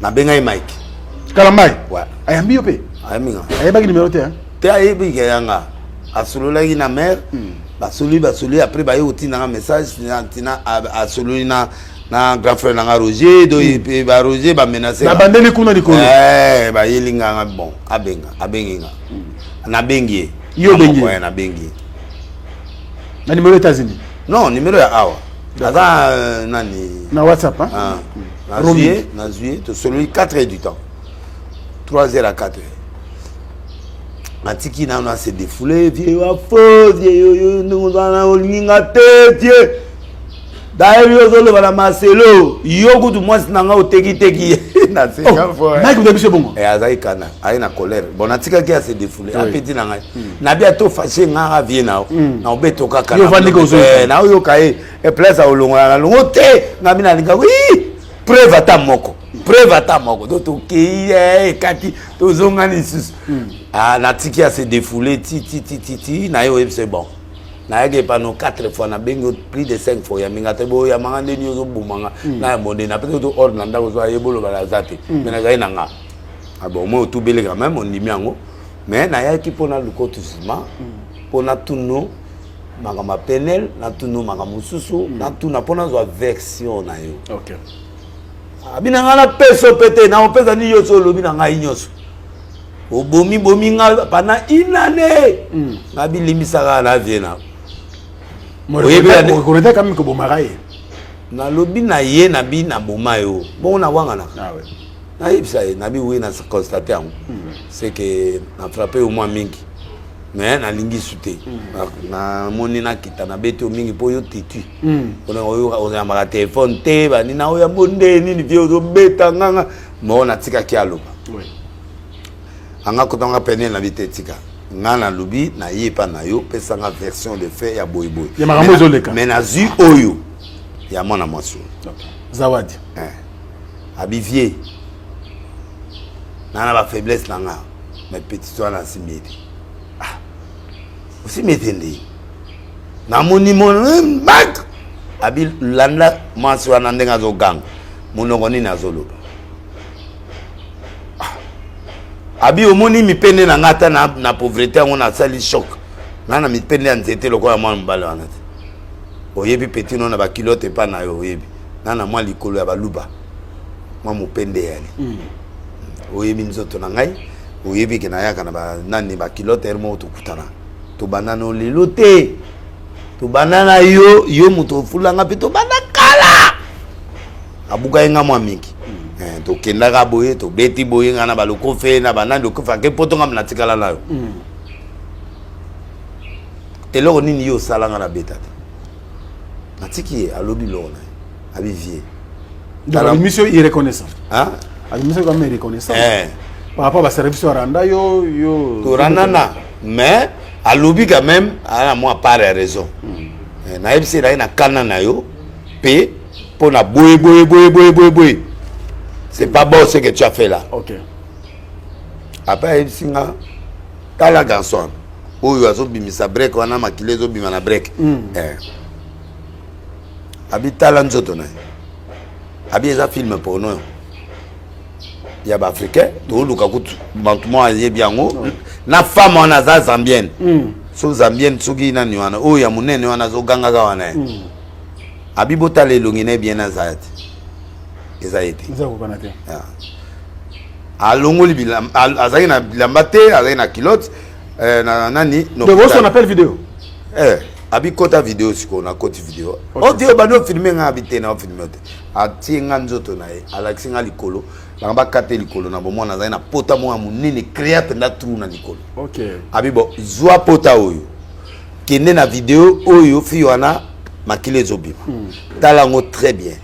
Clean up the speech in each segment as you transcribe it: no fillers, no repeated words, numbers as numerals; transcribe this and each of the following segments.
na benga Mike Kalamai ouais ayambi yope ayami ayebaki numéro te te ayebi ke yanga asololaki na mère basoli après baye otina un message tina asololi na grand frère nanga Roger do ba Roger ba menacer na bandeli kuna likolo ba yelinga bon abenga na bengi yo bengi ouais na bengi na numéro États-Unis non numéro ya awa aza nani na WhatsApp hein na juillet to celui 4h du temps 3h à 4h Matiki na on s'est défoulé vieux wa faux vieux nous on olinga tete d'ailleurs yo zo le bala Marcelo yo kutu mwasi nanga oteki na seka fois Mike ndabise bongo azai kana ai na colère bon atika ki a se défoulé apeti nanga na bia to fâché nga vie na na obeto kaka na yo kai e place a olongo na longo te nga bina linga preuve ata moko do to ki kati to zonga ni sus na tiki a se défoulé ti na yo c'est bon na yake pano 4 fois na bengo plus de 5 fois ya minga te bo ya manga ndeni yo bumanga na monde na peut-être ordre na ndako zo yebolo bala zate mais na zai nanga bon moi tout belé quand même on dit miango mais na yaki pona lukotusima pona tuno magama penel na tuno magama susu na tuna pona zo version na yo OK abina ngala peso pete na opeza ni yo solo bina ngai nyoso obomi nga pana inane ngabi limisaka na viena oyebi kami ko bomaraye na lobi na ye na bi na boma yo bon na wanga na na yebisa na bi we na constater c'est que na frappé au moins mingi mais na lingi suté na moni na kita na beto mingi po yo titu on a ma téléphone te ba ni na o ya monde ni vieux zo beta nganga mo na tika ki aloba oui anga kotonga pene na bitetika ngana lubi na yepa na yo pesa nga version de fait ya boyboy ya makambo zoleka mais na zu oyo ya mona mwaso zawadi abivier nana ba faiblesse nanga mais petit toi na simeti aussi metende na moni mon bac abi landa mwaso na ndenga zo gang monongo ni na zoloba abi omoni mipende na ngata na pauvreté on a sali choc nana mipende ya nzete lokola mwa mbala wana te oyebi petit no na ba kilote pa na yo oyebi nana mwa likolo ya baluba mwa mupende yani oyebi nzoto na ngai oyebi ke na yaka na ba nani ba kilote ermo to kutana to banana lelo te to banana yo muto fulanga pe to banakala abuka nga mwa mingi to kendaka boye to beti boye ngana baloko fe na banando ko fa ke potonga na tikala nayo eloko nini yo salanga na beta na tiki alobi lona abi vie dans la mission irreconnaissant hein la mission comme reconnaissant par rapport à service randa yo to ranana mais alobi quand même à moi par raison na ebisi na kana na yo pe pona boye c'est pas bon ce que tu as fait là. OK. Après singa kala garçon. Oyo azo bimisa break wana makile zo bima na break. Abi talent zoto na. Abi eza film pour nous. Ya ba africain, to luka kutu bantumo aye biango na femme wana za zambienne. So zambienne sugi na ni wana. Oyo ya munene wana zo ganga ga wana. Abi botale longine bien na zaati. Ezaïti. Alongo libila azali na bilamba te azali na kilote na nani no. Donc on appelle vidéo. Abi kota vidéo siko na koti vidéo. O dio bano filmer nga habité na filmer te. Ati nga nzoto na ye alaxi nga likolo ba kate likolo na bomo na azali na pota mo munene créate na trou na likolo. OK. Abi bo zwa pota oyo. Kende na vidéo oyo fi wana makile zobima. Talango très bien.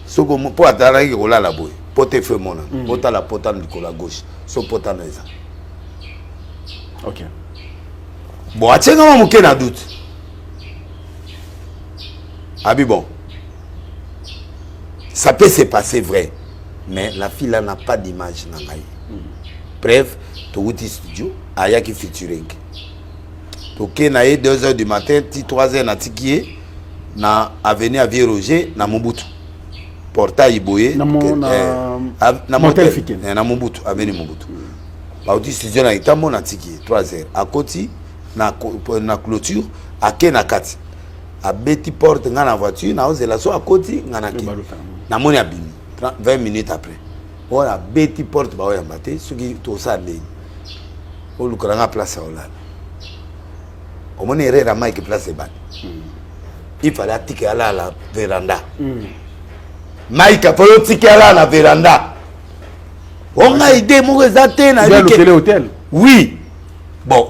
Soko po atala ki kola la boy pote fe mona pota la pota ndikola gauche so pota na eza OK bon atsenga ma muke na doute abi bon ça peut se passer vrai mais la fille là n'a pas d'image na ngai bref to wuti studio ayaki featuring to ke na 2h du matin ti 3h na tikie na avenue à Vieux Roger na Mobutu portail boye na motel fiken na Mobutu aveni Mobutu ba studio na itambo na tiki 3h à côté na clôture à na kati a beti porte nga na voiture na ozela so à côté nga na ki na moni abimi 20 minutes après on a beti porte ba oyamba te soki to sa ndeni o lukala nga place olala o moni erreur Mike place ebani il fallait attiquer à la véranda Mike a fallu attiquer à la véranda on a idée mon exacté na hôtel oui bon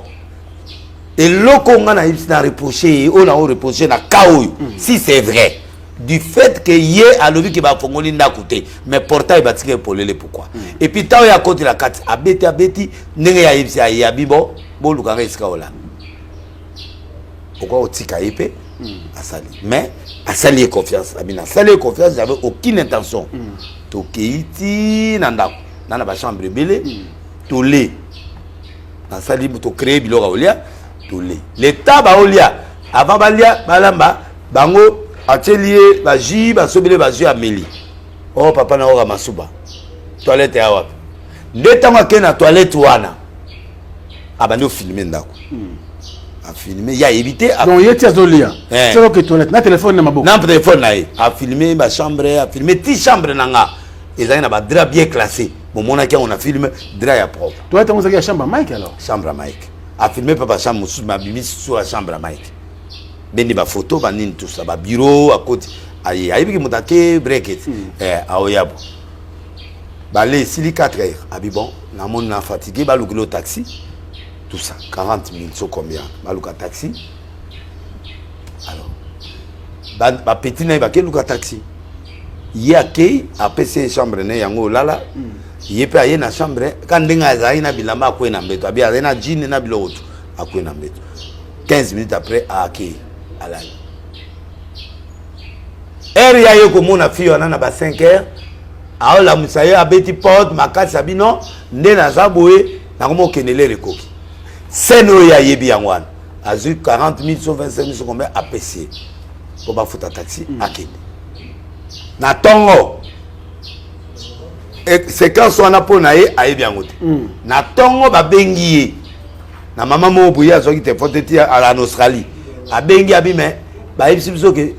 et loko on a reproché on a reproché na kaoyo si c'est vrai du fait que hier à l'obi qui va fongoli nda côté mais portail batike polele pourquoi et puis taw ya côté la carte abeti ndenge ya ibisa ya bibo boluka ngeska ola pourquoi otika épée asali mais asali confiance abina sali confiance j'avais aucune intention to keiti nanda na ba chambre belé to lé asali to créer biloko olia to lé l'état ba olia avant balia balamba bango atelier ba ji ba sobele ba ji ameli oh papa na ora masuba toilette ya wapi ndetanga ke na toilette wana abandi filmer ndako a filmer ya éviter donc yeti azolia c'est que toilette na téléphone na maboko na téléphone na a filmer ba chambre a filmer ti chambre nanga ezali na ba drap bien classé bon mona ki on a filmé drap ya propre toilette on zaki chambre Mike alors chambre Mike a filmer papa chambre sous ma bimi sur la chambre Mike bendi ba photo ba nini tout ça ba bureau à côté ayi ayibiki mutake break aoyabo ba les sili 4h abi bon na mon na fatigué ba lukilo taxi tout ça 40 000 so combien ba luka taxi alors ba petit na ba ke luka taxi yake apese chambre ne yango lala yepe aye na chambre kan ndenga za ina bilamba ko na mbeto abi azena jini na biloto akwe na mbeto 15 minutes après ake alali eri ya yoko mona fio na ba 5h aola musaye abeti porte makasi abino nde na zaboe na komo kenele rekoki seno ya yebi yangwana azu 40 000 so 25 000 so combien APC pour ba futa taxi akende na tongo séquence wana pona ye ayebi yango te na tongo ba bengi ye na mama mo boye azoki te foteti à en Australie a bengi abime ba yebisi biso ke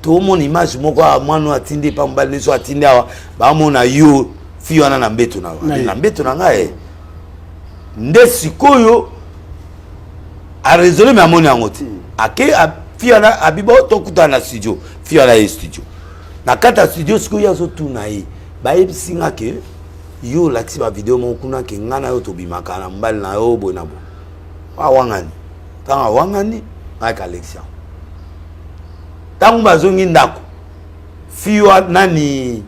to mon image moko a mwana atinde pa mbali neso atinde awa ba mona yo fi wana na mbeto na mbeto na ngae nde sikoyo a raisonner mais amoni yango te ake fi wana abibo to kuta na studio fi wana e studio na kata studio sikoyo yazo tuna ye ba yebisi nga ke yo laksi ba video mo kuna ke ngana yo to bimaka na mbali na yo bo na bo awangani tanga wangani avec Alexia tangu bazongi ndako fiwa nani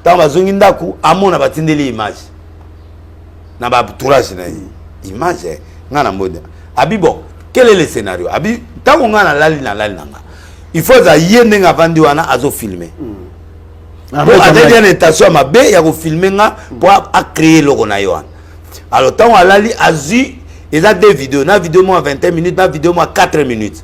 tangu bazongi ndako amona batindeli image na ba tourage na image ngana mboda abibo quel est le scénario abi tangu ngana lali nanga il faut za yende nga vandi wana azo filmer pour atteindre une intention mabe ya ko filmer nga pour a créer logo na yo alors tangu alali azu et là deux vidéos, na vidéo moi 21 minutes, na vidéo moi 4 minutes.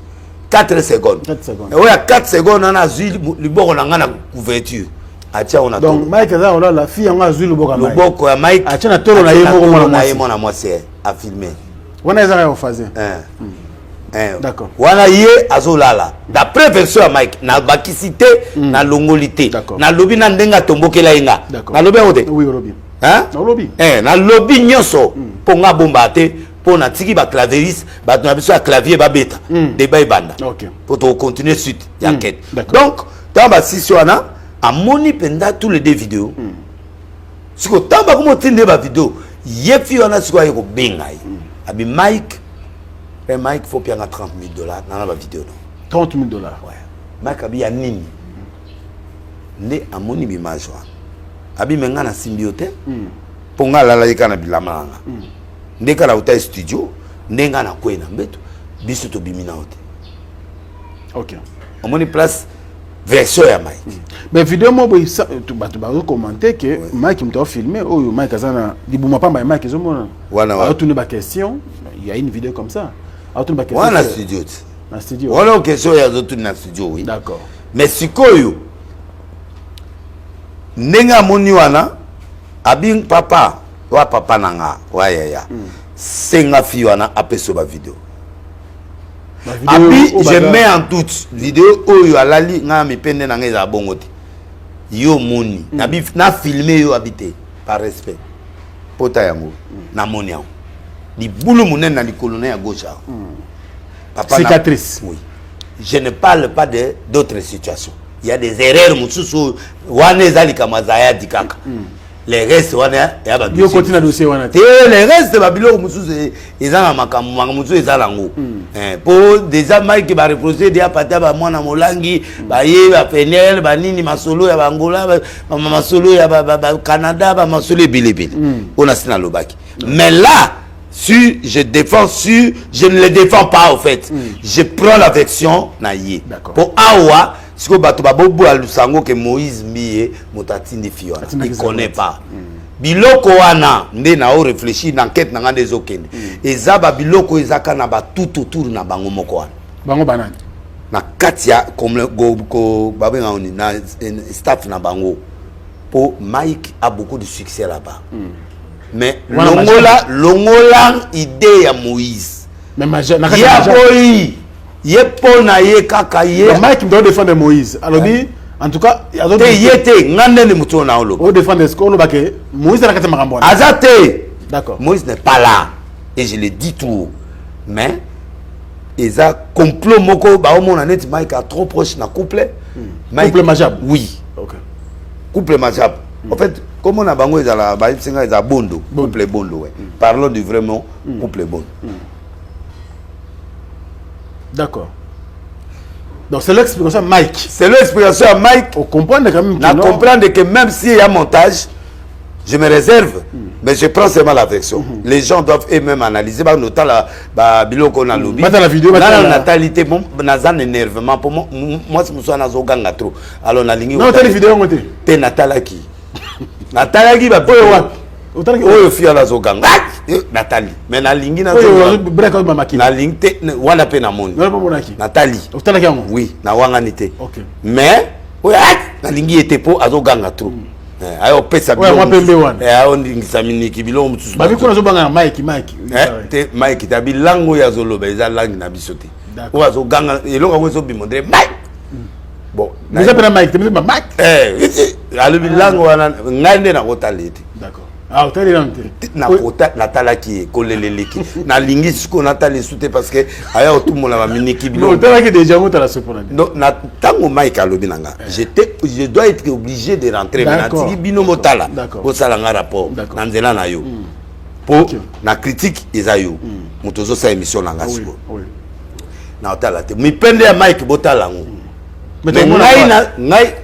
4 secondes. 4 secondes. Et ouais, à 4 secondes on a vu le bord on a couverture. Atia on a donc Mike là on a la fille on a vu le bord Mike. Le bord quoi Mike. Atia na tolo na yemo na moi c'est à filmer. On a ça au fazer. D'accord. Wana yé azolala. D'après version à Mike na bakisité na longolité. Na lobi na ndenga tombokela inga. Na lobi ote. Oui, lobi. Hein? Na lobi. Na lobi nyonso ponga bomba te. Pour na tiki ba clavieriste ba na biso clavier ba beta débat ibanda pour to continuer suite enquête donc dans ba sisiona amoni penda tous les deux vidéos siko tamba comme tinde ba vidéo yefi ona siko ayeko bengai abi Mike et Mike faut payer $30 000 dans la vidéo $30 000 ouais Mike abi ya nini nde amoni bimage wa abi menga na symbiote ponga lala yikana bilama ndeka la hotel studio ndenga na kwena mbeto biso to bimina hotel OK on moni place version ya Mike mais vidéo mo boy tu ba commenter que Mike m'a filmé oyo Mike azana dibuma pamba ya Mike ezomona wana tourner ba question il y a une vidéo comme ça tourner ba question wana studio na studio wana question ya zotu na studio oui d'accord mais sikoyo Nenga moni wana abing papa wa papa nanga wa yaya senga fi wana apeso ba vidéo. Abi je mets en doute vidéo oyo alali nga mipende nanga za bongote. Yo moni abi na filmer yo habité par respect. Pota yango na moni yango. Di boulou munene na likolo ya gauche. Papa cicatrice. Oui. Je ne parle pas de d'autres situations. Il y a des erreurs mususu wana ezali kama zaya dikaka. Les restes wana ya ba yo continue dossier wana. Les restes ba biloko mususu ezana makambo mususu ezala ngo. Pour déjà Mike ba reprocher dia pata ba mwana molangi ba ye ba penel ba nini masolo ya Angola ba masolo ya ba Canada ba masolo bilibili. On a sina lobaki. Mais là si je défends, si je ne le défends pas au fait, je prends la version naïe. Pour Awa, si vous battez Babobo à Lusango que Moïse Mie, Motatine Fiona, il ne connaît pas. Biloko wana, nde na o réfléchir l'enquête na ngande zokende. Ezaba biloko ezaka na ba tout autour na bango moko wana. Bango banani. Na katia comme le go babenga oni na staff na bango. Pour Mike a beaucoup de succès là-bas. Mais longola idée ya Moïse. Mais ya boy yepona ye kaka ye. Mike doit défendre Moïse. Alors en tout cas, il y a d'autres. Yete ngande ni muto na olo. O défendre ce qu'on bake Moïse na kata makambo. Azate. D'accord. Moïse n'est pas là et je le dis tout. Mais eza complot moko ba omona net Mike a trop proche na couple. Couple Majab. Oui. OK. Couple Majab. En fait, comme on a bango ezala ba singa eza bondo, couple bondo ouais. Parlons du vrai mot couple bondo. D'accord. Donc c'est l'explication Mike. C'est l'explication à Mike. On comprend quand même que comprendre que même s'il y a montage, je me réserve, mais je prends seulement la version. Les gens doivent eux-mêmes analyser. Notamment la biloko na lobby. La vidéo. La natalité, bon, nazan énervement pour moi, c'est moi nazo ganga trop. Alors na lingi. Non, t'as les vidéos monté. T'es Natala qui. Natala qui va. Oyo fia la zo ganga. Nathalie. Mais na lingi na zo. Breka ba makina. Na lingi te wana pe na moni. Nathalie. Otala ki yango. Oui, na wanganité. OK. Mais oyo na lingi était po azo ganga trop. Ayo pesa biloko. Ouais, moi pembe wana. Ayo ndingisa miniki biloko mutusu. Ba biko na zo banga Mike. Te Mike tabi lango ya zoloba eza langi na bisote. O azo ganga eloko ngo zo bimondre Mike. Bon, vous appelez Mike, tu me dis Mike. Alors bilango wana ngande na kotalete. D'accord. Ah, tu es na kota natala ki koleleleki na lingi siko natali sute parce que aya tout mon la miniki bilo. Non, tu as déjà monté la sopona. Donc na tango Mike alobi nanga. Je dois être obligé de rentrer na tiki bino motala. Pour ça nga rapport na nzela na yo. Pour na critique ezayo. Motozo sa émission nanga siko. Oui. Na otala te. Mi pende ya Mike botala ngo. Mais ngai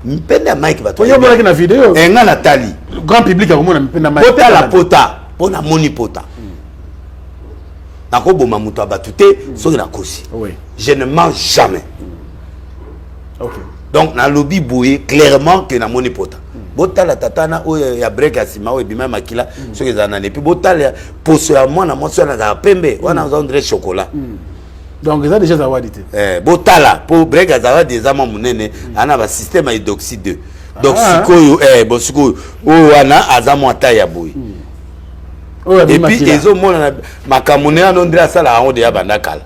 mpende ya Mike bato. Oyo bona ki na vidéo. Nga Nathalie. Grand public a komona mpende Mike. Pota la pota, pona moni pota. Nako boma muto abatute soki na kosi. Oui. Je ne mange jamais. OK. Donc na lobby boye clairement que na moni pota. Botala tatana oyo ya break asima oyo bima makila soki za na puis botala poso ya mwana mwasi na za pembe wana za André chocolat. Donc ils ont déjà zawadi te. Botala pour break zawadi ezama munene ana ba système hydroxyde 2. Donc sikoyo bon sikoyo o wana azamo ata ya boy. Et puis ezo mona makamune anondre asala ngo de ya bandakala.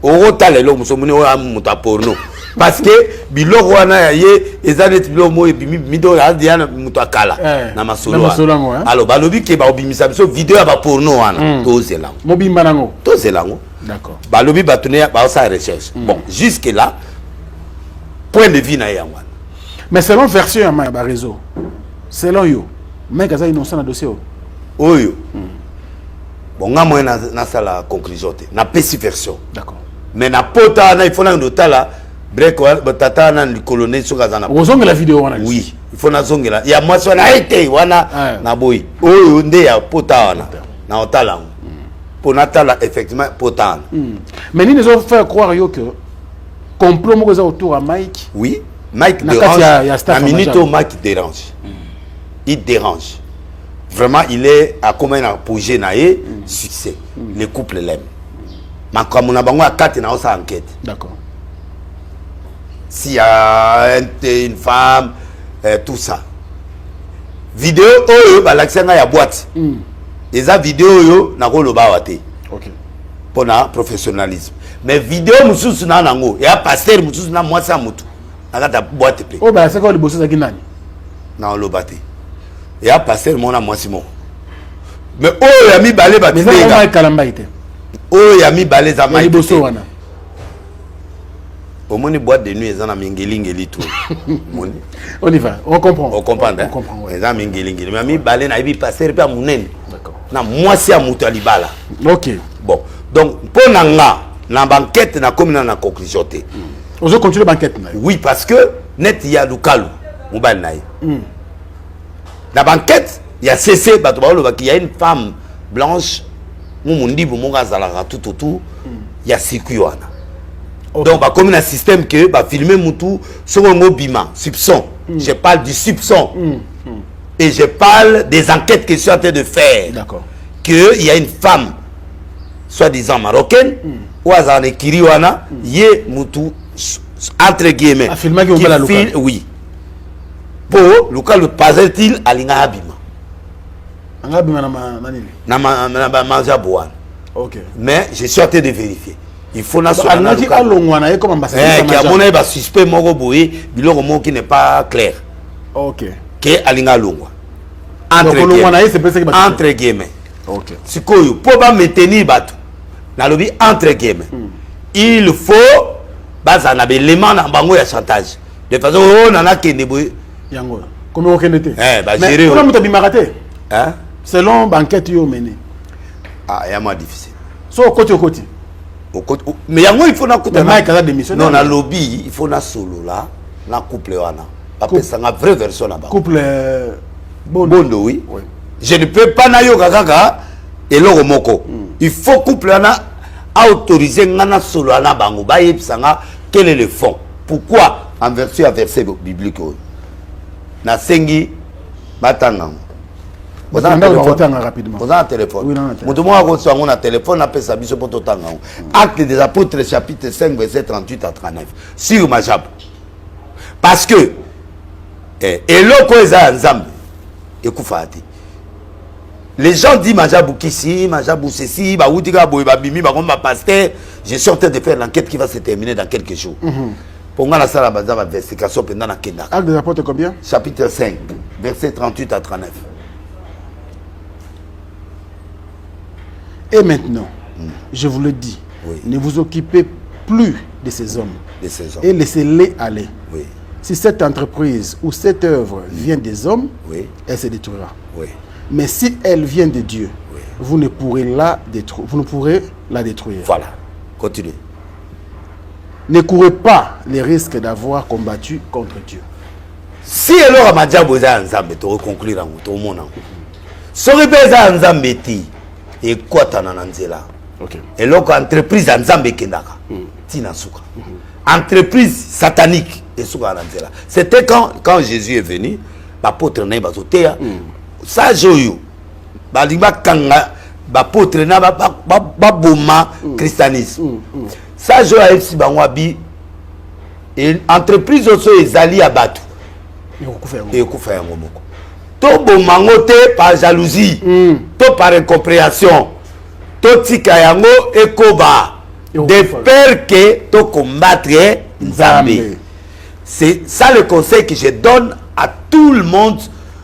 O tala lo musomune o amuta porno. Parce que biloko wana ya ye ezanet biloko moye mido ya diana mutakala na masolo. Alors balobi ke ba obimisa biso vidéo ya ba porno wana to zelango. Mobimba nango. To zelango. D'accord. Balobi batone ba sa recherche. Bon, jusque là point de vue na yangwana. Mais selon version ya ba réseau. Selon yo, mec aza innocent na dossier oyo. Bon nga moi na sala conclusion te. Na pesi version. D'accord. Mais na pota na il faut na ndotala break tata na colonel sokaza na. Ozonga la vidéo wana. Oui, il faut na zongela. Ya moi so na été wana na boy. Oyo nde ya pota wana. Na otala. Pour Natala, effectivement, potan. Mais nous avons fait croire que complot autour à Mike. Oui, Mike dérange. La minute où Mike dérange. Il dérange. Vraiment, il est à comme un apogée naïe, succès. Les couples l'aiment. Mais comme on a bango à 4, on a aussi enquête. D'accord. S'il y a une femme, tout ça vidéo oyo balakisanga ya boîte eza vidéo oyo nakoloba wate pour na professionnalisme mais vidéo mususu na nango ya pasteur mususu na mwasi ya mutu nakata boîte pe o balakisaka o liboso ezaki nani na oloba te ya pasteur mona mwasi moko mais oyo ya mibale batilenga kalamba ite oyo ya mibale za mai liboso wana au moins boîte de nuit eza na mingeli tout moni on y va on comprend ouais eza mingeli mais mibale na yebi pasteur pe munene d'accord na mwasi ya mutu alibala OK bon donc pour nanga na banquette na komina na conclusion te ozo continuer banquette na oui parce que net ya lukalu mobile na ye na banquette ya cc bato ba ki y a une femme blanche mundi bu monga zalaka tout autour ya sikuana donc bah, comme un système que bah, filmer Moutou sur un mot bima, soupçon. Je parle du soupçon. Et je parle des enquêtes que je suis en train de faire. D'accord. Qu'il y a une femme, soi-disant marocaine, ou à Kiriwana, yé Moutou, entre guillemets. A filmé qui la local. Oui. Pour local, pas-il à l'Inga Abima. Abima na Manjabouane. Ok. Mais je suis en train de vérifier. Il faut na qui a l'ongwana comme ambassadeur qui a mon ba suspect moko boye biloko moko qui n'est pas clair. OK. Que alinga longwa. Entre guillemets. OK. Sikoyo pour ba maintenir bato. Na lobi entre guillemets. Il faut baza na belément na bango ya chantage. De façon on nana kende boye. Yango. Comment on kende? Ba gérer. Comment muta bimarate? Hein? Selon banquette yo mené. Ah, ya moins difficile. So côté au côté. Mais il faut na couple non na lobby il faut na solo là na couple wana après ça na vraie version là-bas couple bondo oui je ne peux pas na yoga kaka eloko moko il faut couple wana autoriser ngana solo na bango ba yebisanga quel est le fond pourquoi en version à verset biblique na sengi batanga vous en rapidement. Vous avez un téléphone. Vous avez un téléphone, appelle ça biso poto tanga. Acte des apôtres chapitre 5 verset 38 à 39. Sur Majab. Parce que eloko eza nzambe ekufati. Les gens disent Majabou kisi, Majabou ceci, ba utika boy ba bimi ba komba pasteur, je suis en train de faire l'enquête qui va se terminer dans quelques jours. Pour nga la sala bazaba investigation pendant na kenda. Acte des apôtres combien? Chapitre 5 verset 38 à 39. Et maintenant, je vous le dis, ne vous occupez plus de ces hommes. Et laissez-les aller. Oui. Si cette entreprise ou cette œuvre vient des hommes, elle se détruira. Mais si elle vient de Dieu, vous ne pourrez la détruire. Voilà. Continuez. Ne courez pas les risques d'avoir combattu contre Dieu. Si alors ma diable est en Zambie, tu conclure tout le monde. Si vous êtes en Zambie, et quoi t'en as là? Et donc entreprise en Zambie kendaka. Tina souka. Entreprise satanique et souka là. C'était quand Jésus est venu, l'apôtre n'a pas sauté. Ça joue. Balimba kanga, l'apôtre n'a pas boma christianisme. Ça joue à FC Bangwabi. Et entreprise aussi est alliée à Batou. Et Koufa Yamomoko. To bomangote par jalousie, to par incompréhension, to tika yango ekoba, de peur que to combattre Nzambe. C'est ça le conseil que je donne à tout le monde.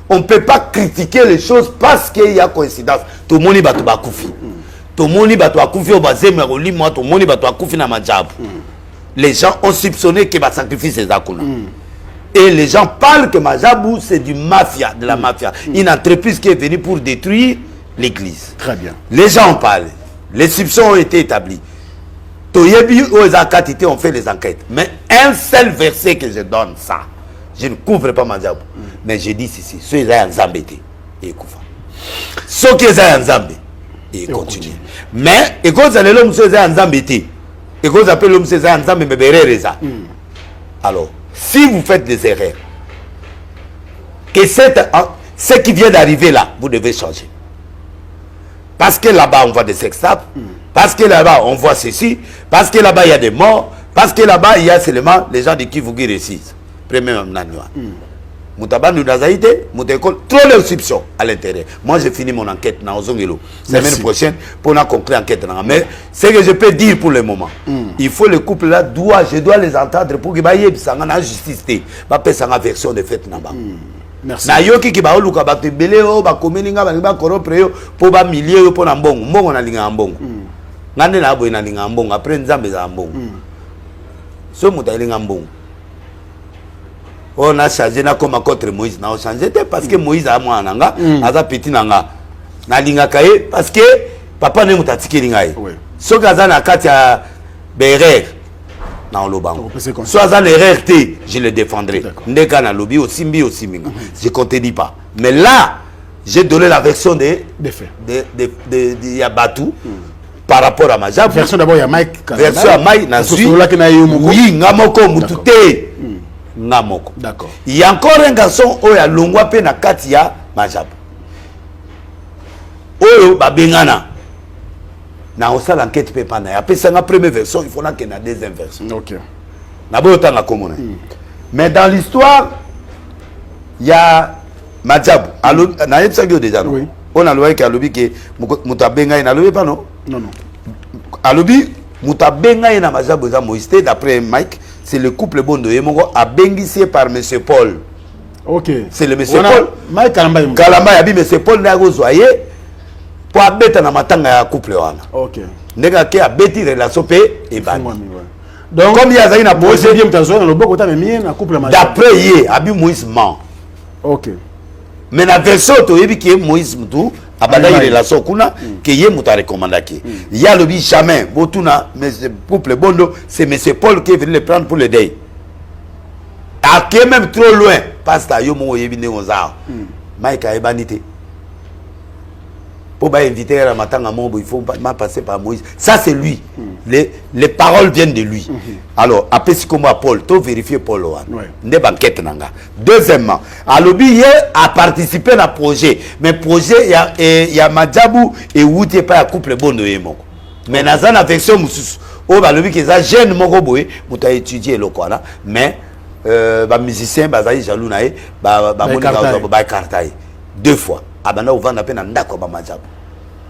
On ne peut pas critiquer les choses parce qu'il y a coïncidence. Tout le monde va te koufi. Tout le monde va te koufi au bazem roli moi tout le monde va te koufi na majab. Les gens ont soupçonné que va sacrifier ses akuna. Et les gens parlent que Majabou, c'est du mafia, de la mafia. Une entreprise qui est venue pour détruire l'église. Très bien. Les gens en parlent. Les soupçons ont été établis. Toyebi ou Ezakatité ont fait les enquêtes. Mais un seul verset que je donne, ça, je ne couvre pas Majabou. Mais je dis ceci, ceux qui sont en Zambie, et Koufa. Ceux qui sont en Zambie, et continue. Mais, et quand vous allez l'homme qui est en Zambie, et quand vous appelez l'homme qui est en Zambie, mais alors, si vous faites des erreurs, que ce qui vient d'arriver là, vous devez changer. Parce que là-bas, on voit des sextapes, parce que là-bas, on voit ceci, parce que là-bas, il y a des morts, parce que là-bas, il y a seulement les gens de qui vous réussissent. Premier Nanoua. Mutabandu Dazaïté, Moutécole, trop d'inscriptions à l'intérieur. Moi, j'ai fini mon enquête dans Ozongelo. Semaine prochaine, pour conclure l'enquête. Mais ce que je peux dire pour le moment, il faut le couple là, je dois les entendre pour qu'ils aient la justice. Ba pesa nga version de fait na ba. Merci. Na yoki ki ba oluka ba tebele o ba komeninga ba corrompre yo po ba milier yo po na mbongo. Mbongo na linga mbongo. Ngande na boy na linga mbongo après nzambe za mbongo. So muta linga mbongo. On a changé na comme contre Moïse na changé parce que Moïse a moi nanga aza petit nanga. Na linga kaye parce que papa ne muta tiki linga ye. So kaza na kati ya berer. Dans le banc. Soit en erreur, je le défendrai. Ndeka na lobby aussi mbi aussi minga. Je contredis pas. Mais là, j'ai donné la version des faits. De Yabatou par rapport à Majab. Version d'abord ya Mike. Version à Mike na sui. Oui, ngamoko mutute. Ngamoko. D'accord. Il y a encore un garçon oya longwa pe na katia Majab. Oyo babengana. Na osa l'enquête peut pas na. Après ça la première version, il faut na que na deuxième version. OK. Na bo tanga komona. Mais dans l'histoire, il y a Madjab. Na yebsa go déjà non. Oui. On a loé que alobi que mutabenga ina lobi pas non? Non non. Alobi mutabenga ina Madjab za Moïse d'après Mike, c'est le couple Bondo Yemongo abengisi par monsieur Paul. OK. C'est le monsieur Paul. Mike Kalamba. Kalamba yabi monsieur Paul na go zoyer. Pour abeta na matanga ya couple wana. OK. Ndeka ke abeti relation pe et ban. Donc comme il y a une projet bien mtazo na loboko ta memi na couple Majab. D'après hier abi Moïse ment. OK. Mais la version to yebi ke Moïse mutu abada une relation kuna que ye muta recommanda ke. Il y a le bi jamais botuna mais couple Bondo c'est monsieur Paul qui est venu le prendre pour le deuil. A qui est même trop loin pasteur yo mo yebi ne onza. Mike a ebanité. Pour inviter à Matanga Mombo, il faut pas passer par Moïse. Ça, c'est lui. Les paroles viennent de lui. Alors, après, c'est comme Paul, tu vérifies Paul. Ne banquette nanga. Deuxièmement, Alobi a participé à un projet. Mais le projet, il y a Madjabou et Wouti pas un couple bon de Yémon. Mais dans la version Moussous, Alobi qui est jeune Mogoboé, il a étudié le quoi. Mais, les musiciens, ils sont jaloux, ils sont cartaï. 2 fois. Abana uvanda pe na ndako ba Madjab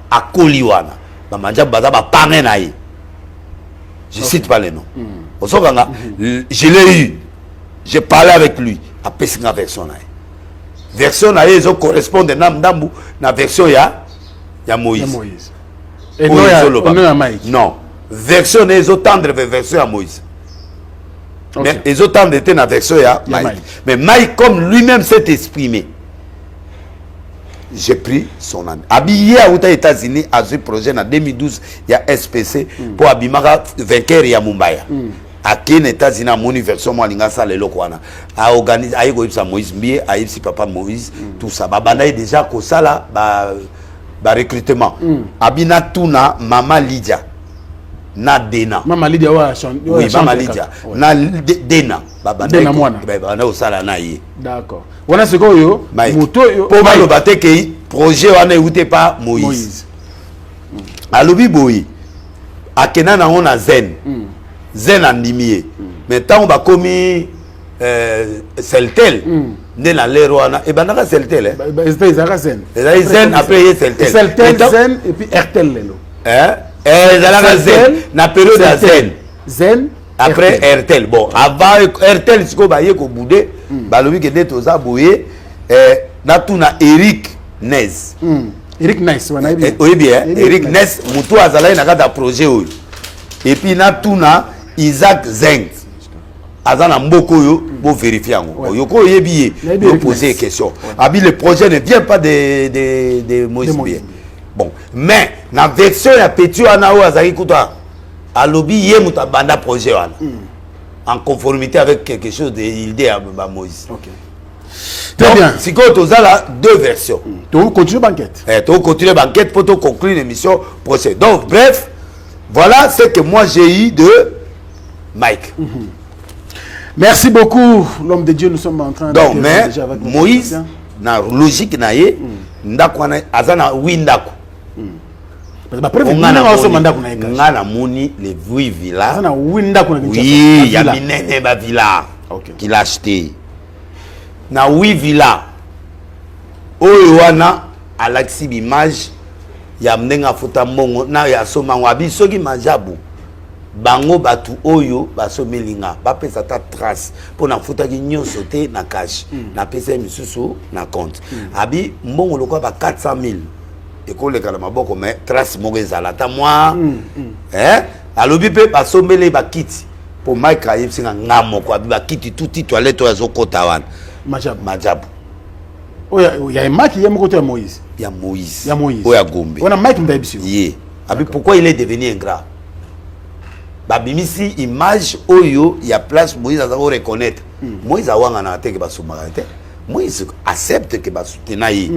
akoli wana ba Madjab baza ba pange na ye. Je cite pas les noms. Osokanga je l'ai eu, j'ai parlé avec lui a pesinga version na ye. Version na ye zo correspond na ndambu na version ya Moïse. Et non ya Mike. Non, version na zo tendre version ya Moïse. Mais les autres tendre était na version ya Mike. Mais Mike comme lui-même s'est exprimé. J'ai pris son ami. Habillé aux États-Unis à ce projet en 2012, il y a SPC pour Abimara vainqueur et à Mumbai. À qui les États-Unis à mon version moi l'ingasa le lokwana. À organiser à Ego Moïse Mbie, à Ipsi Papa Moïse, tout ça. Babana déjà ko sala ba recrutement. Abina tuna Mama Lydia. Na Dena. Mama Lydia wa oui, Mama Lydia. Na Dena. Dena mwana. Babana au sala na ye. D'accord. Wana seko yo moto pour ba lo baté que projet wana écouté pas Moïse. Alobi boyi. Akena na on a zen. Zen andimié. Mais tant on va commis Celtel. Né na lero wana e banaka Celtel zen. Zen après Celtel. Celtel zen et puis Ertel lelo. Zalaka zen na période à zen. Zen après Ertel. Bon, avant Ertel siko ba ye ko boudé, balobi ke deto za boye na tuna Eric Nez. Eric Nez wana bien. Oui bien, Eric Nez mutu azala na kata projet oyo. Et puis na tuna Isaac Zeng. Azana mboko yo bo vérifier yango. Yoko yebi yo poser question. Abi le projet ne vient pas de Moïse bien. Bon, mais na version ya petit wana o azali kuta alobi ye muta banda projet wana. En conformité avec quelque chose de l'idée à Moïse. OK. Très bien. Si tu as 2 versions. Tu continues banquette. Tu continues banquette pour conclure l'émission procès. Donc, bref, voilà ce que moi j'ai eu de Mike. Merci beaucoup, l'homme de Dieu. Nous sommes en train de... Donc, mais Moïse, dans la logique, azana windako. Ngana moni les 8 villas. Oui, il y a minene ba villa qu'il a acheté. na 8 villa oyo wana alaxi image ya mnenga futa mbongo na ya somango abi soki majabu bango batu oyo basomelinga bapesa ta trace pona futa ki nyonso te na cash na pesa misusu na compte abi mbongo lokwa ba 400,000 ekoleka na maboko mais trace moko ezala ta moi alobi pe basomele bakiti po Mike ayebsinga ngamoko abi bakiti tuti toilette oyo azokota wana majabu oya ya Mike ya moko to ya Moïse oya Gombe on a Mike Ndabisio ye abi pourquoi il est devenu ingrat babimisi image oyo ya place Moïse aza ko reconnaître Moïse awanga na te ke basumaka te Moïse accepte que basutena yi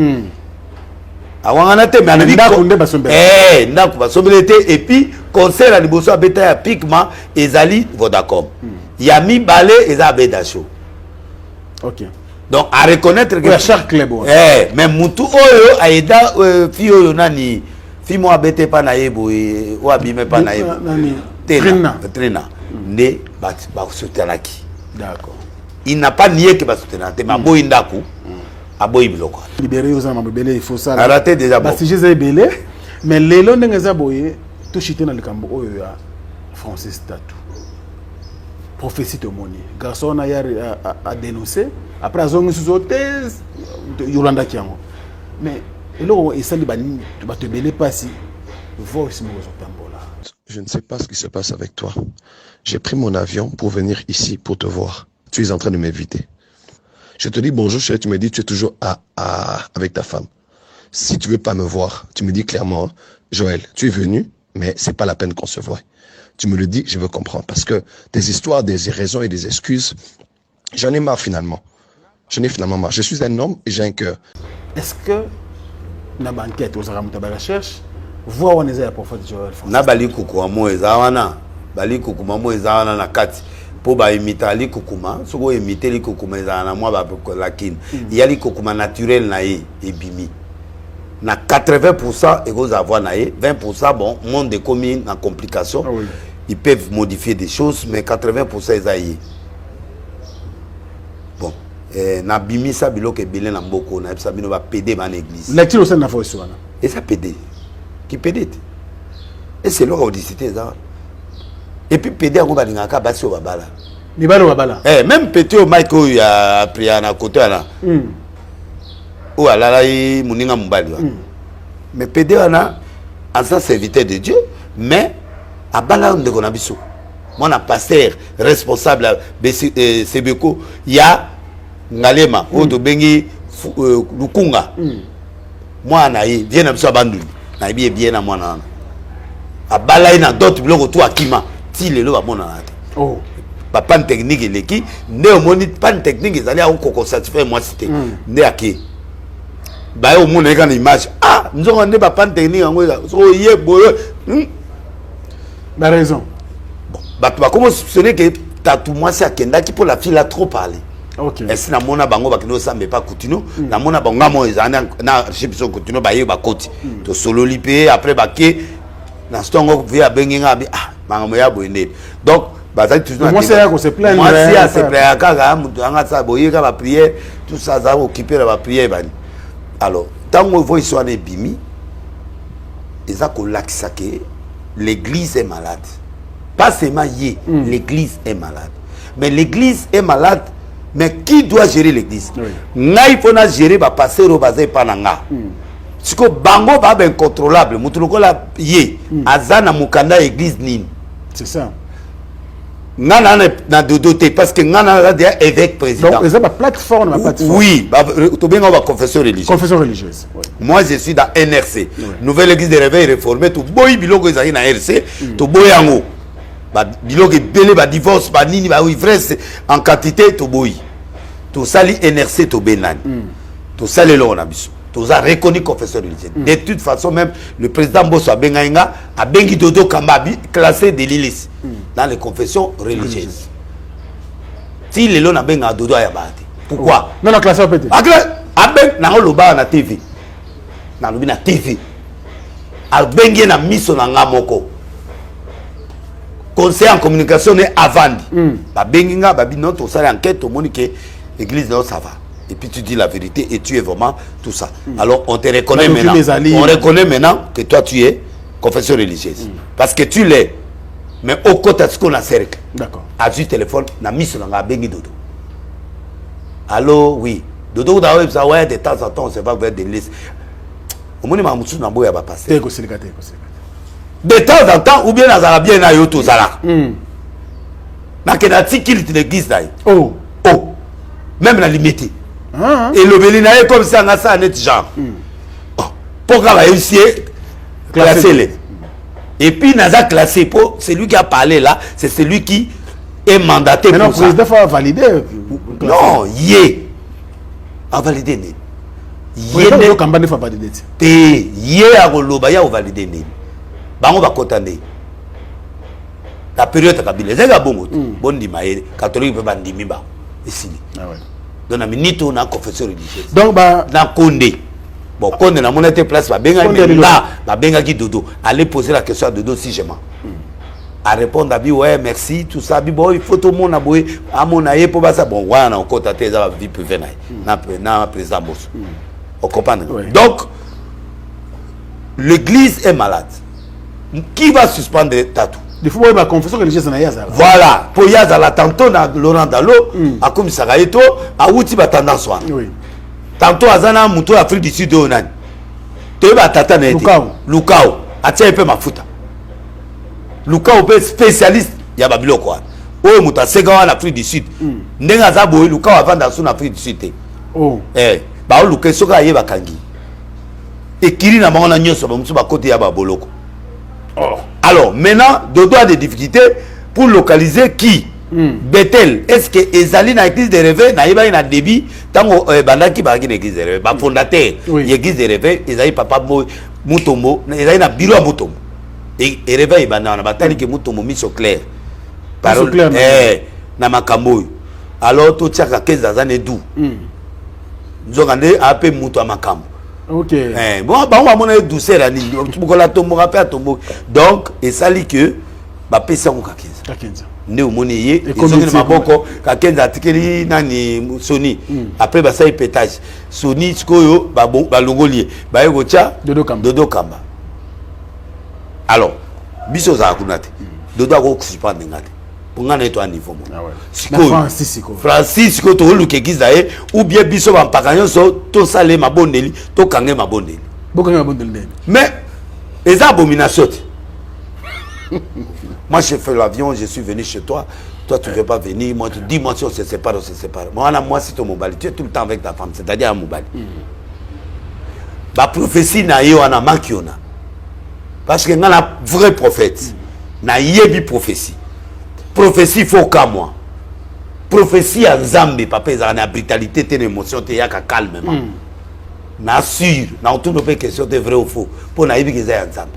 awanga na te mais anabi ndako basombele te et puis concert à liboso abeta ya Pigma ezali Vodacom ya mibale eza abeda show. OK. Donc à reconnaître que chaque club mais mutu oyo aida fi oyo nani fi mo abete pa na yebo o abime pa na yebo Trina ne ba soutenaki. D'accord. Il n'a pas nié que ba soutenaki mais boy ndako aboy biloko. Libéré aux âmes belé il faut ça. Arrêtez déjà bon. Si j'ai belé mais lelo ndengeza boye tout chité dans le cambo oyo ya Francis Tatou. Prophétie de Moni. Garçon a dénoncé. Après, ils ont eu Yolanda Kiango. Mais, je ne sais pas ce qui se passe avec toi. J'ai pris mon avion pour venir ici pour te voir. Tu es en train de m'inviter. Je te dis bonjour, chérie, tu me dis tu es toujours avec ta femme. Si tu veux pas me voir, tu me dis clairement, Joël, tu es venu, mais c'est pas la peine qu'on se voie. Tu me le dis, je veux comprendre. Parce que des histoires, des raisons et des excuses, j'en ai marre finalement. J'en ai finalement marre. Je suis un homme et j'ai un cœur. Est-ce que, dans la banquette, aux Aramouta recherche, voir où on est à prophète Joël Francis? Na bali kukuamo ezawana. Bali kukumamo ezawana na kati. Po ba imita li kukuma. Soko imite li kukuma ezawana moi ba lakine. Il y a li kukuma naturel na ye ebimi. Na 80% et vous avoir naé 20% bon monde de communes en complication ils peuvent modifier des choses mais 80% ils aillent bon na bimi ça biloko ebele na mboko na ça bino ba pédé ban église lecture au sein na foi wana et ça pédé qui pédé et c'est leur audicité ça et puis pédé ngo balingaka basi o babala ni balo babala même pété au Mike o ya priya na côté là ou alala yi muninga mbali mais pédé wana asa serviteur de Dieu mais abala ndeko na biso mona pasteur responsable Sebeko ya ngalema o to bengi lukunga mwana yi bien na biso abandu na bien na mwana abala ina d'autres biloko to akima ti lelo ba mona na oh ba pan technique eleki ne omoni pan technique ezali a ko satisfaire moi cité ne ake ba yo mona eka na image nzongo ne ba pan technique ngo so ye boyo la raison bon ba tu va comment soupçonner que Tatou moi c'est akenda qui pour la fille a trop parlé. OK est-ce na mona bango ba kino sambe pas coutuno na mona bango mo ezana na chipso coutuno ba ye ba koti to solo lipe après ba ke na stongo via benginga bi bango ya boyende donc bazali toujours moi c'est se plaindre moi c'est à se plaindre kaka mutu anga sa boyeka ba prière tout ça ça occuper la prière bani alors tango voice soit bimi eza ko lakisa que l'église est malade pas seulement l'église est malade mais l'église est malade mais qui doit gérer l'église ngai fona gérer ba passer au bazé pananga siko bango ba ben contrôlable mutu lokola ye azana mukanda église nini c'est ça nana na doté parce que nana déjà évêque président donc c'est pas plateforme oui to benga ba confession religieuse oui. Moi je suis dans NRC nouvelle église de réveil réformé to boy biloko ezali na RC to boyango ba biloko belé ba divorce ba nini ba ivresse en quantité to boy to sali NRC to benani to sali lo na biso to a reconnu confession religieuse de toute façon même le président Bosso Bengainga a bengi dodo kambabi classé de l'ILIS dans les confessions religieuses si les lois na benga dodo ya bate pourquoi non la classe peut-être aben na loba na TV na lobi na TV a bengi na miso na ngamoko conseil en communication ne avandi ba bengi nga ba bi non to sala enquête to moni que église non ça va et puis tu dis la vérité et tu es vraiment tout ça. Alors on te reconnaît maintenant. On reconnaît maintenant que toi tu es confession religieuse. Parce que tu l'es. Mais au côté de ce qu'on a cercle. D'accord. A du téléphone, na mis sur la bengi dodo. Allô, oui. Dodo da web ça ouais de temps en temps on se va vers des listes. Au moins ma musu na boya ba passer. De temps en temps ou bien na bien na yo to zala. Na kenati qu'il te l'église là. Oh. Même la limite. Et le belina est comme ça, ça net genre. Pour qu'on réussir classer les. Et puis Naza classé pour celui qui a parlé là, c'est celui qui est mandaté. Mais non, le président faut valider. Non, yé. A validé né. Yé ne campagne faut valider. Yé a roloba ya valider né. Bango ba kotande. La période kabila zenga bongo. Bondi maé catholique pe bandimi ba. Ici. Ah ouais. Donc na minito na confession religieuse. Donc ba na Condé. Bon, quand on a mon place, ba benga qui dodo. Allez poser la question à dodo si je mens. À répondre à bi ouais merci tout ça bi bon il faut tout le monde aboyer à mon aïe pour ça bon ouais on a encore tâté ça vie privée na président boss. On comprend. Donc l'église est malade. Qui va suspendre tatou? Il faut ma confession religieuse na yaza. Voilà, pour yaza la tantôt na Laurent Dalo a comme ça gaeto a outi ba tendance wa. Oui. Tantôt azana muto Afrique du Sud onani. Teba tata na été. Lukao. Atia un peu mafuta. Lukao pe spécialiste ya babilo quoi. O muta sega en Afrique du Sud. Ndenga za boy Lukao avanda sur Afrique du Sud. Oh. Ba Lukao soka ye bakangi. Ekiri na bango na nyoso ba mutu ba côté ya ba boloko. Oh. Alors maintenant Dodo a des difficultés pour localiser qui Bethel, est-ce que Ezali na église de réveil na iba ina débit tango bandaki ba église de réveil ba fondateur l'église de réveil Ezali papa Mutombo Ezali na bureau à Mutombo et réveil banda na batali ke Mutombo miso clair parole na makambo alors to tiaka 15 ans ne dou nzongande ape muto a makambo. OK. Bon ba on mona douceur ani bukola tombo rapé tombo donc et sali que ba pesa ko 15 ne omoni ye ezongi maboko ka kenza tikeli nani Sony après ba sai pétage Sony sikoyo ba longoli ba yeko cha Dodo Kamba alors biso za kunate Dodo ko suspendre ngate pour ngana eto a niveau mo Francisco to luke gizae ou bien biso ba mpakanyo so to sale mabondeli to kange mabondeli mais les abominations. Moi, j'ai fait l'avion, je suis venu chez toi. Toi, tu ne veux pas venir. Moi, tu dis, moi, si on se sépare, on se sépare. Moi, si tu es mobile, tu es tout le temps avec ta femme, c'est-à-dire à mobile. La prophétie, n'a pas manqué. Parce que a vrai prophète. Na yebi prophétie. Prophétie, il faut qu'à moi. Prophétie en Zambie, papa, il y a une brutalité, une émotion, il y a un calme. Na sûr, na tout nos questions de vrai ou faux. Pour na yebi que c'est en Zambie.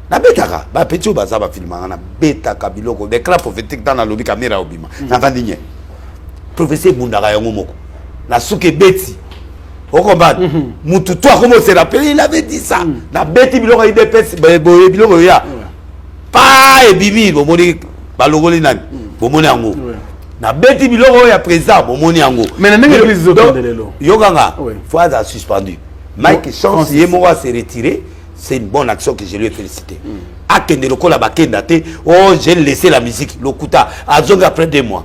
Na betaka ba petit baza ba filma na betaka biloko des claps prophétiques dans la lobby caméra obima na vandinye prophétie bundaka yango moko na suke beti au combat mutu toi comment se rappeler il avait dit ça na beti biloko IDPS biloko ya pa e bibi bomoni balongoli nani bomoni yango na beti biloko ya président bomoni yango mais na ndenge l'église zokandelelo yokanga faut être suspendu Mike chance yemo va se retirer. C'est une bonne action que je lui ai félicité. Akende loko la bakenda te. Oh, j'ai laissé la musique. Lokuta. Azong après 2 mois.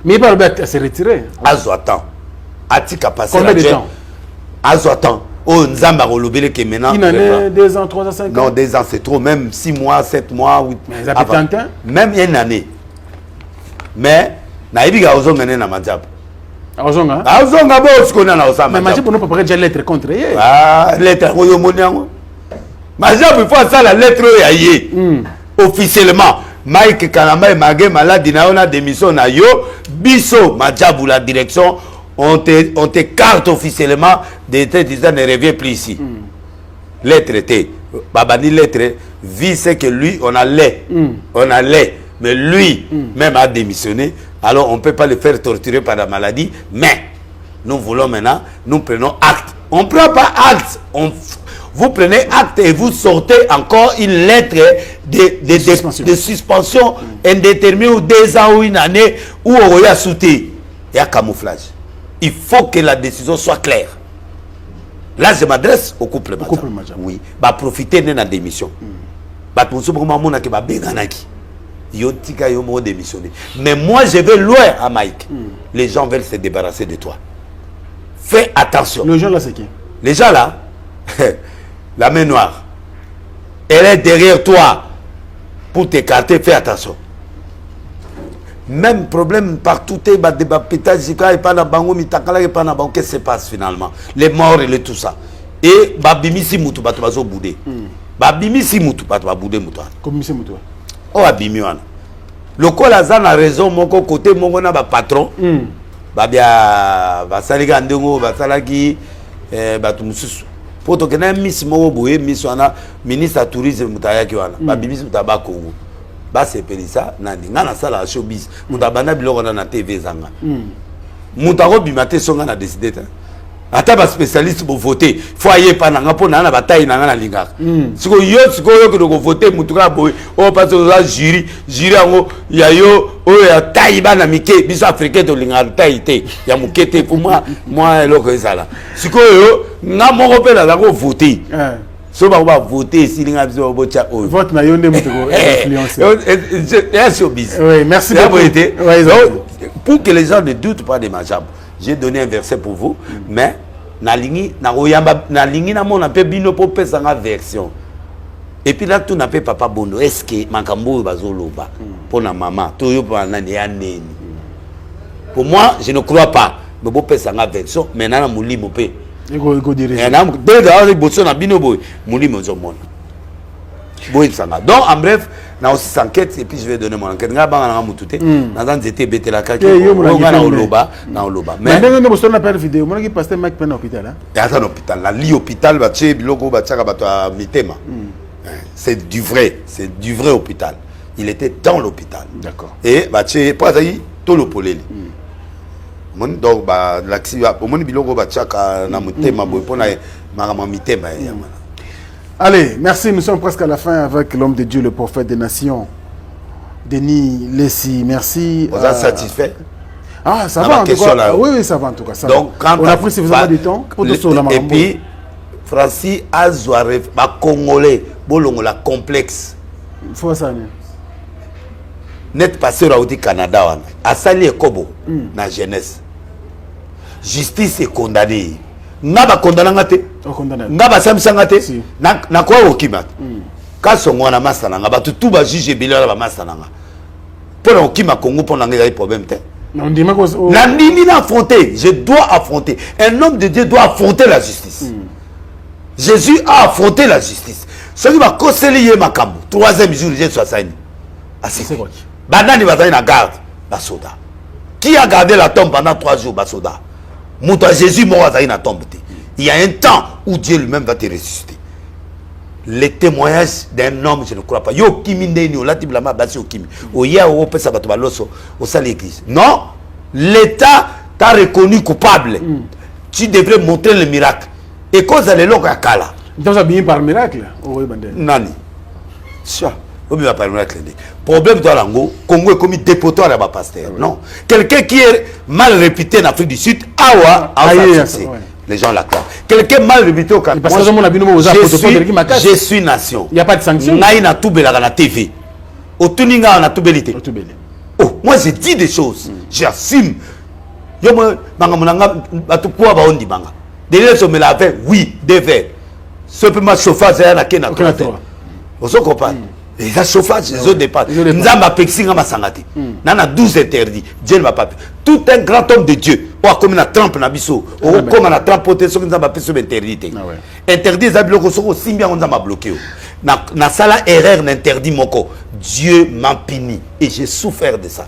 Mais il parle bien à se retirer. Azo attend. Atika passé. Combien de temps? Azo attend. Oh, Nzamba rolobele que maintenant. Une année, 2 ans, 3 ans, 5 ans. Non, 2 ans c'est trop. Même 6 mois, 7 mois, 8. Mais ça peut tenter. Même une année. Mais, naïbiga ozo menen na madjab. Azonga bo sikona na osama. Mais Majab on peut pas dire lettre contre yé. Ah, lettre oyo moniango. Majab il faut ça la lettre ya yé. Officiellement, Mike Kalamba et Magé malade na ona démission na yo, biso Majab ou la direction on te carte officiellement d'été disant ne revient plus ici. Lettre T. Babani lettre vie c'est que lui on a lait. On a lait mais lui même a démissionné. Alors, on ne peut pas le faire torturer par la maladie, mais nous voulons maintenant, nous prenons acte. On ne prend pas acte. Vous prenez acte et vous sortez encore une lettre de suspension indéterminée ou 2 ans ou une année où on y a sauté. Il y a camouflage. il faut que la décision soit claire. Là, je m'adresse au couple Majam. Oui, bah profiter de la démission. Bah pour ce moment, on a que bah béganaki. Yotika yomo démissionner. Mais moi, je vais loin à Mike. Les gens veulent se débarrasser de toi. Fais attention. Les gens là, c'est qui? Les gens là, la main noire, elle est derrière toi pour t'écarter. Fais attention. Même problème partout, qu'est-ce qui se passe finalement? Les morts et tout ça. Et babimisi mutu batu bazo boudé. Babimisi mutu batu ba boudé mutu. Comme c'est mutu. Oh abimi wana. Lokola za na raison moko côté mongo na ba patron. Babia basalika ndongo basalaki batu mususu. Poto kena miss moko boye miss wana ministre du tourisme mutayaki wana. Babimisi mutaba Congo. Bah c'est ça nani ngana sala showbiz mutabana biloko na TV zanga mutaro bimate songa na décider ata ba spécialiste pour voter foyer pa nanga po na bataille nanga na linga siko yo ko voter mutuka boy o passe au jury ango ya yo o ya taille bana mike biso africain to linga taille te ya mukete pour moi eloko ezala siko yo nga moko pe la ko voter so va voter ici vote na yonde mutoko influence. Oui, merci beaucoup. Pour que les gens ne doutent pas de Majam, j'ai donné un verset pour vous, mais na lingi na oyamba na lingi na mona pe bino po pesa nga version. Et puis là tout n'a pas papa bondo est-ce que makambo bazoloba pour na maman to yo pa na ya neni. Pour moi, je ne crois pas. Mais bo pesa nga version mais na mulimo pe Ego dirige. Donc en bref, on a aussi s'enquête et puis je vais donner mon enquête. Mais c'est du vrai hôpital. Il était dans l'hôpital. D'accord. Et tout le polé. Donc allez, merci, nous sommes presque à la fin avec l'homme de Dieu, le prophète des nations, Denis Lessi. Merci. Vous êtes satisfait? Ah, ça va en tout cas. Oui, ça va en tout cas. Donc, quand on a pris suffisamment de temps pour tout ça. Et puis, Francis Azouare, Congolais, la complexe. Il faut ça. Net passé au Canada, à Sali et Kobo, na jeunesse. Justice est condamnée. Naba condamné ngate. Naba samisa ngate. Na kwa okima. Kasongo na masana ngaba tout ba juge bilala ba masana nga. Pour okima Congo pour n'engager problème te. On dit mais la nini na affronter, je dois affronter. Un homme de Dieu doit affronter la justice. Jésus a affronté la justice. Ce qui va conseiller makambo. Troisième jour j'ai soit saini. Ah c'est quoi? Banani bazali na garde basoda. Qui a gardé la tombe pendant 3 jours basoda? Mouta Jésus mort bazali na tombe. Il y a un temps où Dieu lui-même va te ressusciter. Les témoignages d'un homme, je ne crois pas. Yo kimi ndeni o lati blama basi o kimi. O ya o pesa bato baloso au sein de l'église. Non, l'État t'a reconnu coupable. Tu devrais montrer le miracle. Et cause de l'eau à Kala. Donc ça vient par miracle. Nani. Ça. Par miracle. Problème dans l'Ango, Congo est comme dépotoir à pasteur. Non. Quelqu'un qui est mal réputé en Afrique du Sud, awa, les gens l'acclament. Quelqu'un mal réputé au Canada. Je suis nation. Il n'y a pas de sanction. Naïna Toubela dans la TV. Au Tuninga, on a Toubelité. Oh, moi j'ai dit des choses. J'assume. Yo moi, bangamunanga, batukua baondi banga. Derrière ce me l'avait, oui, des verres. Ce peu ma chauffage, c'est un akena. Vous comprenez? Et ça chauffage, les autres dépassent. Nzamba pexinga masangati. Nana 12 interdits. Dieu ne va pas. Tout un grand homme de Dieu. Ou comme na trempe na biso. Ou comme na trempe pote so nzamba peso interdit. Interdit zabilo ko so simbia nzamba bloqué. Na sala erreur n'interdit moko. Dieu m'a puni et j'ai souffert de ça.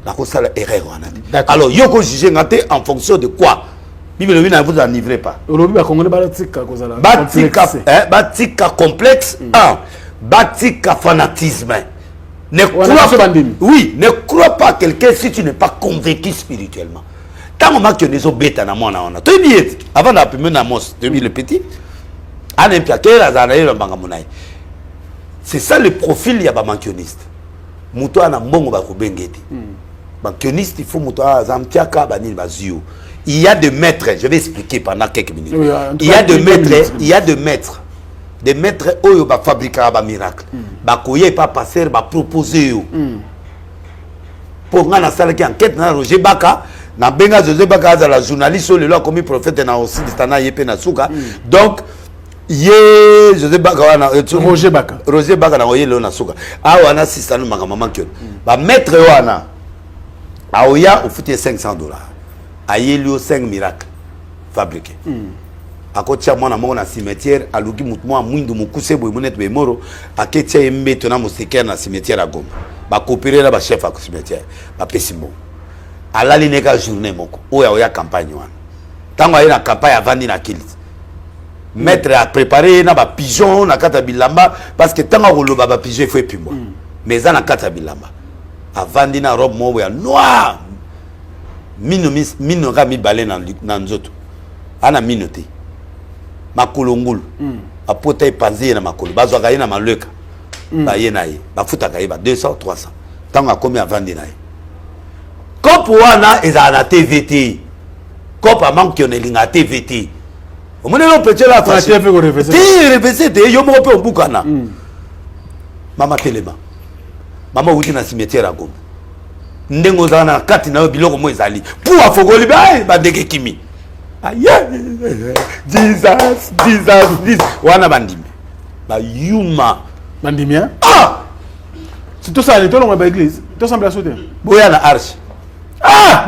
Na ko sala erreur wana. Alors yoko juger ngate en fonction de quoi? Bible ne vous enivrez pas. Batika complexe. Batika fanatisme. Ne crois pas quelqu'un si tu n'es pas convaincu spirituellement. Tant que tu es bête na mona ona. Tu es avant d'appeler Namos, tu es le petit. C'est ça le profil ya ba mankioniste. Muto ana mbongo ba ko bengeti. Mankioniste il faut muto azamtiaka banil bazio. il y a des maîtres, je vais expliquer pendant quelques minutes. Oui, il y a des maîtres, il y a des maîtres. Des maîtres oyo ba fabriquer ba miracle. Ba koye pas passer ba proposer yo. Pour nga na sala ki enquête na Roger Baka, na benga José Baka za la journaliste le loi comme prophète na aussi distana yepe na suka. Donc ye José Baka wana Roger Baka na oye le na suka. Ah wana sistanu maka maman kyo. Ba maître wana aoya au foutu $500. Aye lui 5 miracles fabriqués. Akotia mwana mongo na cimetière aluki mutmo mwindu mukuse boy monet be moro aketia embeto na museke na cimetière agoma ba coopérer na ba chef à cimetière ba pesimo alali neka journée moko oya campagne wana tango aye na campagne avandi na kilit maître a préparé na ba pigeon na kata bilamba parce que tango koloba ba pigeon faut epimwa mais za na kata bilamba avandi na robe mo ya noir mino ga mi balé na nzoto ana minoté makolo ngulu apota epanzi na makolo bazwaka ye na malweka ba ye na ye bafutaka ye ba 200 300 tango akomi avandi na ye kopo wana ezala na TVT kopo amanki onelinga TVT omonelo peche la fashi ti revese te yo moko pe obukana mama telema mama uti na cimetière a Goma ndengo za na kati na biloko mo ezali pour afogoli ba ndeke kimi Jesus wana bandimi ba yuma bandimi c'est tout ça les tolo ba église tout semble à sauter boya na arche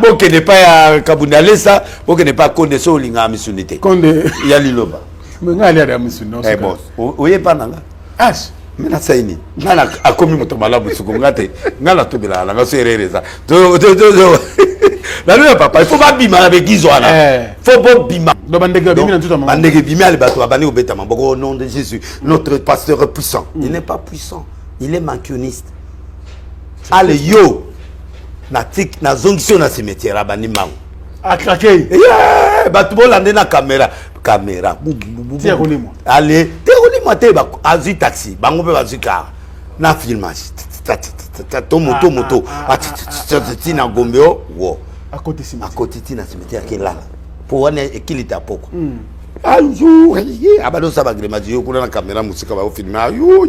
boke ne pas ya kabundalesa boke ne pas connaître olinga misunité konde ya liloba mais ngali ya misunité eh boss oye pa nanga mina saini ngala akomi moto malabu suko ngate ngala tobela la ngaso erereza la lui papa il faut pas bima avec Gizwana faut pas bima do bandege bimi na tout moment bandege bimi ali bato bani obeta maboko au nom de Jésus notre pasteur est puissant il n'est pas puissant il est mankioniste allez yo na tik na zongiso na cimetière abani mango akrake bato bolande na caméra allez terolimo te ba azu taxi bango pe bazu car na filmage to moto tina gombeo wo akoti na cimetière kelala pour wana ekilita poko ayo abado saba gremaji yo kuna na caméra musika ba filmer ayo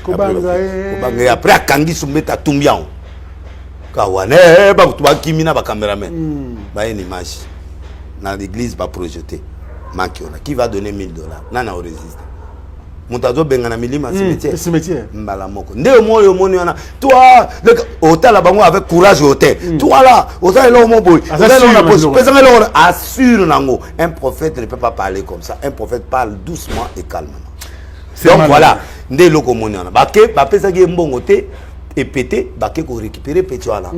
kobanga après akangi sumeta tumbiao kawane ba kutuba kimina ba cameraman ba une image dans l'église ba projeté makiona qui va donner $1000 nana au résiste mutazo benga na milima cimetière mbala moko nde moyo moni wana toi hôtel la bango avec courage hôtel toi là hôtel là mo boy assure nango un prophète ne peut pas parler comme ça un prophète parle doucement et calmement donc voilà nde loko moni wana ba pesa ki mbongo te et pété baké ko récupérer petioala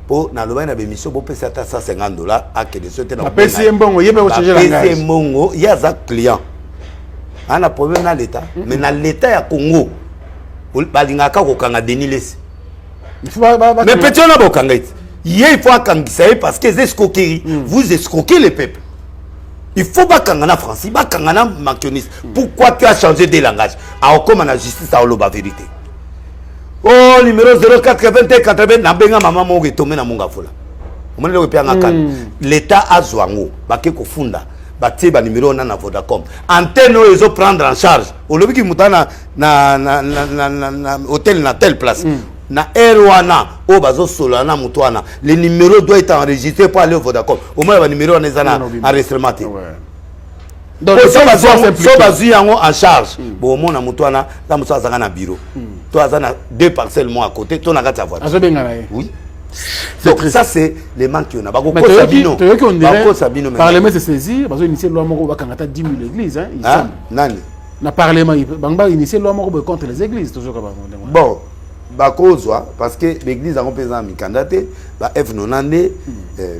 pour na loba na bémission bo pesa ta $150 à que de souhaiter na pesa mbongo yebe ko changer la pesa mbongo ya za client ana problème na l'état mais na l'état ya Congo balinga ka ko kanga Denilesi mais petiola bo kanga il faut akangisa parce que c'est escroquerie vous escroquez les peuples il faut pas kanga na France ba kanga na mankioniste pourquoi tu as changé de langage a comme na justice a loba vérité. Oh, numéro 04 80 na benga mama mo tomé na monga fola. Omone le pianga kan. L'état a zwango bake ko funda. Batie ba numéro na Vodacom. Antenne ezo prendre en charge. O lobi ki mutana na hôtel na telle place. Na erwana o bazo solo na mutwana. Le numéro doit être enregistré pour aller au Vodacom. Au moins ba numéro na ezana enregistrement. Donc so bazu yango en charge bon mona mutwana la muso azanga na bureau to azana 2 parcelles moi à côté to na kata voiture oui donc ça c'est les manques qui on a bako sabino parlement se saisir bazo initier loi moko bakangata 10 000 églises hein nani na parlement bangba initier loi moko contre les églises toujours comme bon bakozwa parce que l'église a représenté mikandate ba F90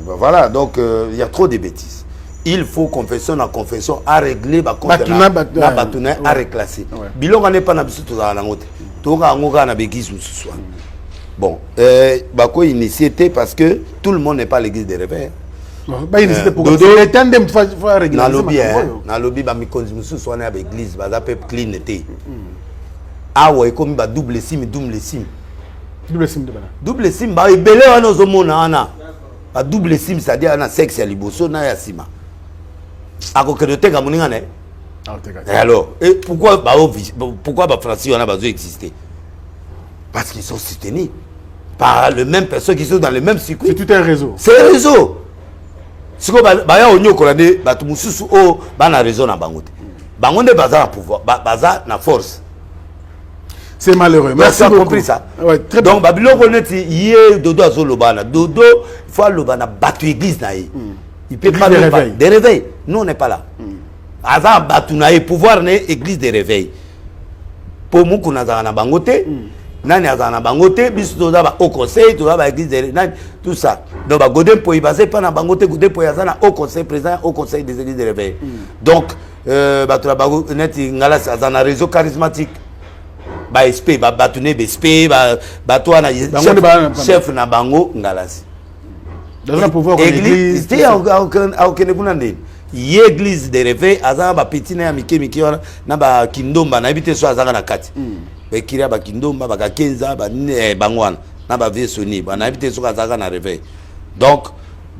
voilà donc il y a trop de bêtises. Il faut confession à confession à régler ba batuna à reclasser bilonga n'est pas na biso to za ngote to nga ngoka na béguise mususu bon bako initié parce que tout le monde n'est pas l'église des réveils ba initié pour le temps de faut régler na lobby ba mikonzi mususu wana ba église ba pe clean té awa ekomi ba double sim de bana double sim ba ebele wana ozomona ana ba double sim c'est-à-dire na sexe ya liboso na ya sima akokende teka moninga ne alors et pourquoi ba Français on a besoin exister parce qu'ils sont soutenus par les mêmes personnes qui sont dans le même circuit. C'est tout un réseau. C'est un réseau. Si vous avez un réseau, vous avez un réseau. Vous avez un pouvoir, une force. C'est malheureux. Merci beaucoup. Tu as compris ça? Ouais, très bien. Donc, Babylone, il y a Dodo Azolobana. Dodo, il faut l'obana battre l'église. Il peut pas des réveils. Nous, on n'est pas là. Azar battu naïe pouvoir l'église des réveils. Pour nous, nous avons un bangoté. Nani azana bangote biso to ba au conseil to ba église tout ça donc ba godem po ibase pas na bangote godem po yazana au conseil président au conseil des églises de réveil donc ba to ba net ngala azana réseau charismatique ba SP ba batune SP ba to na chef na bango ngalasi dans un pouvoir église c'était aucun bunande église de réveil azana ba petit na miki na ba kindomba na habité so azana na kati Bekiria bakindomba bakakenza bangwana na ba viesoni bana habité soka zaka na réveil donc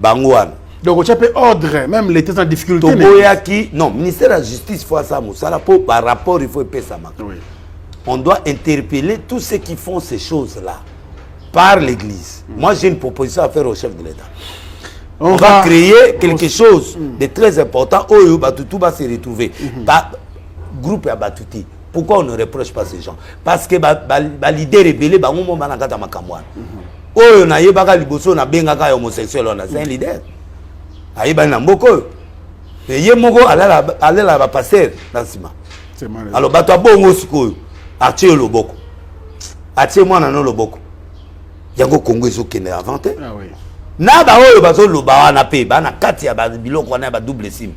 bangwana donc tu as ordre même les états en difficulté Toboyaki non ministère de la justice faut ça musala pour par rapport il faut payer ça oui. On doit interpeller tous ceux qui font ces choses là par l'église. Moi j'ai une proposition à faire au chef de l'État. On va créer quelque chose de très important où tout va se retrouver par groupe à Batuti. Pourquoi on ne reproche pas ces gens? Parce que les leaders rebelles, ils ont dit oh, on a yebaka liboso na bengaka homosexuel, c'est un leader. Aïba na mboko. Et yemoko allait la passer dans cima. Alors bato bongo siko atie loboko. Atie mwana no loboko. Yango Congo ezo kende inventé. Ah oui. Na ba oyo bazo loba na pe ba na kati ya ba biloko na ba double sim.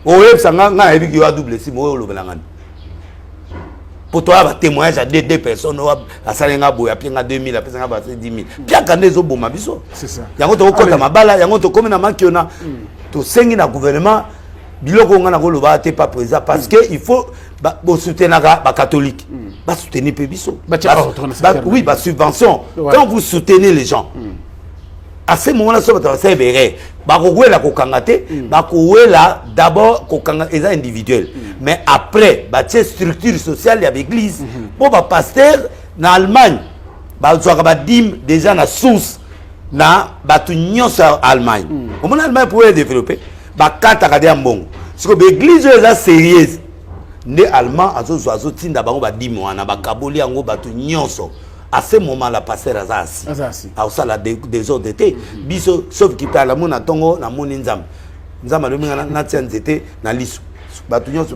Oyo sanga nga ebiki yo double sim oyo lobela ngani. Pour toi, il y a témoignage à deux personnes, à Salenga Boya, puis à 2000, après à 10 000. Puis à Kandezo Bomabiso. C'est ça. Il y a un autre Mabala, il y a un autre comme Makiona. Tu sais, il y a un gouvernement, Biloko Ngana t'es pas présent parce qu'il faut soutenir les catholiques. Soutenir les Pébiso. Oui, subvention. Quand vous soutenez les gens, à ce moment-là, ça va être vrai. La kokangate, d'abord kokanga individuel, mais après, structure sociale et l'église. Pour les pasteurs en Allemagne, déjà na source na batunion sur Allemagne. Comment l'Allemagne pourrait développer? Bakata kadia mbongo. Parce que l'église est sérieuse. Les Allemands azo tinda bango ba dimo na bakaboli yango batunion so. À ce moment la pasteur azasi a ça la désordre d'été biso sauf qui parle la mona tongo na moni nzam nzam le minga na tianzete na lisu batunyo so